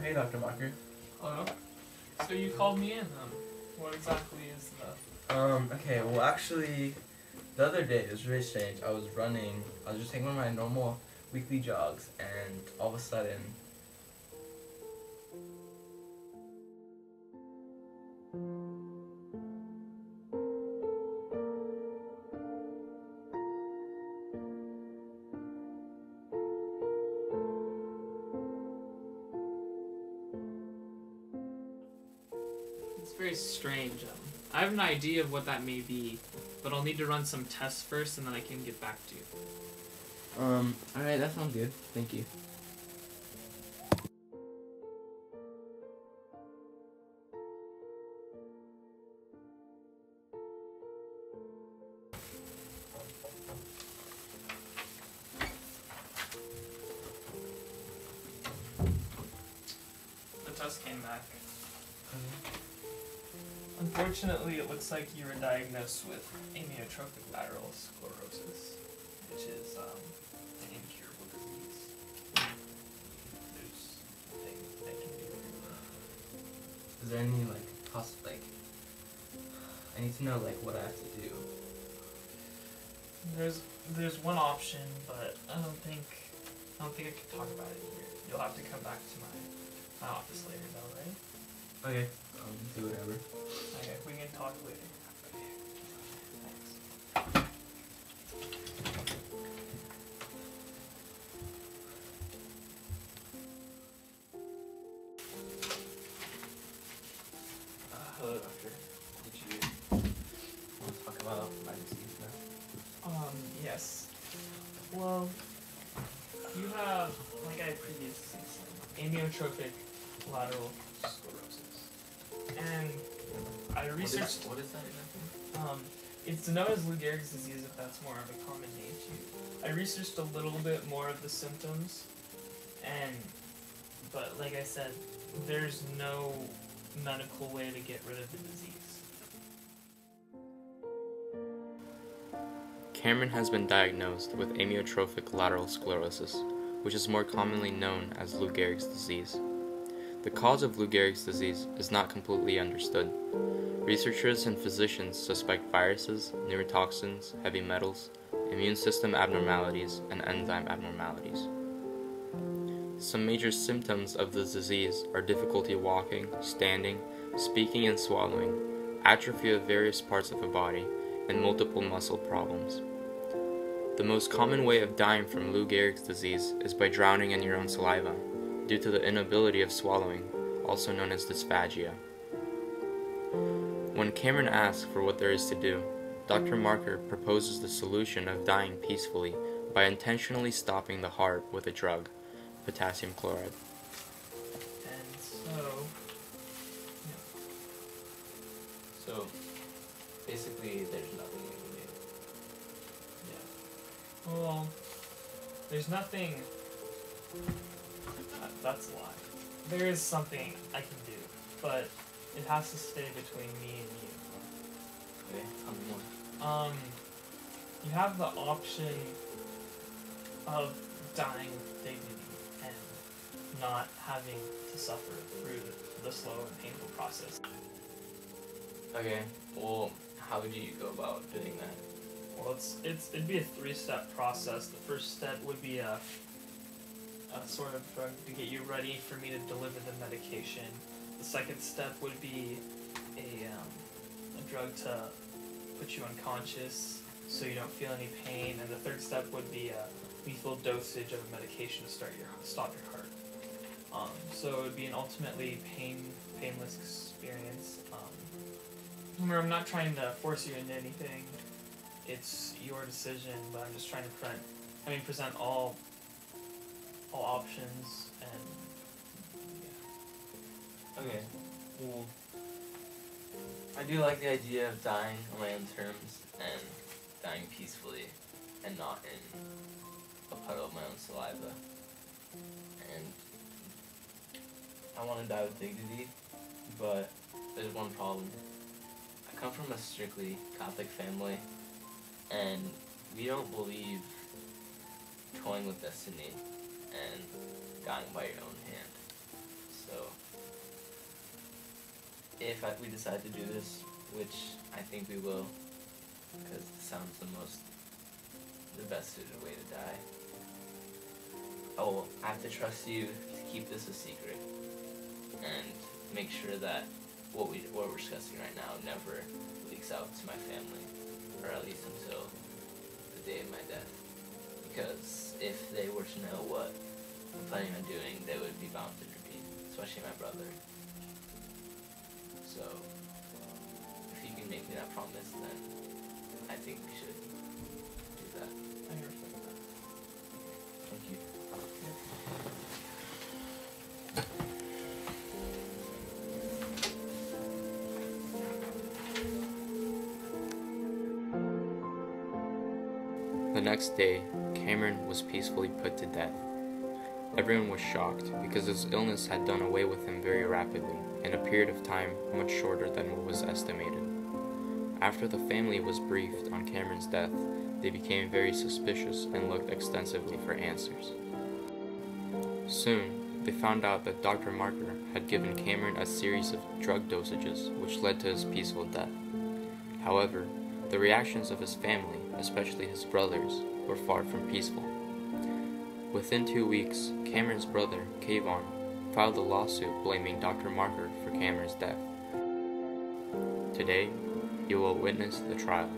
Hey, Dr. Marker. Hello. So you called me in. What exactly is the? Okay, well actually, the other day, it was really strange. I was just taking one of my normal weekly jogs, and all of a sudden, It's very strange. I have an idea of what that may be, but I'll need to run some tests first, and then I can get back to you. alright, that sounds good. Thank you. The test came back. Unfortunately, it looks like you were diagnosed with amyotrophic lateral sclerosis, which is an incurable disease. There's nothing they can do. Is there any, I need to know, what I have to do. There's one option, but I don't think I can talk about it here. You'll have to come back to my office later, though, right? Okay, do whatever. Okay, we can talk later. Okay. Thanks. Hello, doctor. Did you want to talk about my disease now? Yes. Well, you have, like I previously said, amyotrophic lateral sclerosis. And I researched... What is that exactly? It's known as Lou Gehrig's disease, if that's more of a common name to you. I researched a little bit more of the symptoms, but like I said, there's no medical way to get rid of the disease. Cameron has been diagnosed with amyotrophic lateral sclerosis, which is more commonly known as Lou Gehrig's disease. The cause of Lou Gehrig's disease is not completely understood. Researchers and physicians suspect viruses, neurotoxins, heavy metals, immune system abnormalities, and enzyme abnormalities. Some major symptoms of the disease are difficulty walking, standing, speaking and swallowing, atrophy of various parts of the body, and multiple muscle problems. The most common way of dying from Lou Gehrig's disease is by drowning in your own saliva, due to the inability of swallowing, also known as dysphagia. When Cameron asks for what there is to do, Dr. Marker proposes the solution of dying peacefully by intentionally stopping the heart with a drug, potassium chloride. And so... So, basically, there's nothing you can do. Yeah. Well, there's nothing... That's a lie. There is something I can do, but it has to stay between me and you. Okay, tell me more. You have the option of dying with dignity and not having to suffer through the slow and painful process. Okay, well, how would you go about doing that? Well, it'd be a 3-step process. The first step would be a sort of drug to get you ready for me to deliver the medication. The second step would be a drug to put you unconscious so you don't feel any pain, and the third step would be a lethal dosage of a medication to stop your heart. So it would be an ultimately painless experience. Remember, I'm not trying to force you into anything. It's your decision, but I'm just trying to present all options, and yeah. Okay, well, I do like the idea of dying on my own terms and dying peacefully and not in a puddle of my own saliva. And I want to die with dignity, but there's one problem. I come from a strictly Catholic family, and we don't believe toying with destiny and dying by your own hand. So, if we decide to do this, which I think we will, because it sounds the best suited way to die, I have to trust you to keep this a secret, and make sure that what we're discussing right now never leaks out to my family, or at least until the day of my death. Because if they were to know what I'm planning on doing, they would be bound to intervene, especially my brother. So, if you can make me that promise, then I think we should do that. I respect that. Thank you. The next day, Cameron was peacefully put to death. Everyone was shocked because his illness had done away with him very rapidly, in a period of time much shorter than what was estimated. After the family was briefed on Cameron's death, they became very suspicious and looked extensively for answers. Soon, they found out that Dr. Marker had given Cameron a series of drug dosages which led to his peaceful death. However, the reactions of his family, especially his brothers, were far from peaceful. Within 2 weeks, Cameron's brother, Kayvon, filed a lawsuit blaming Dr. Marker for Cameron's death. Today, you will witness the trial.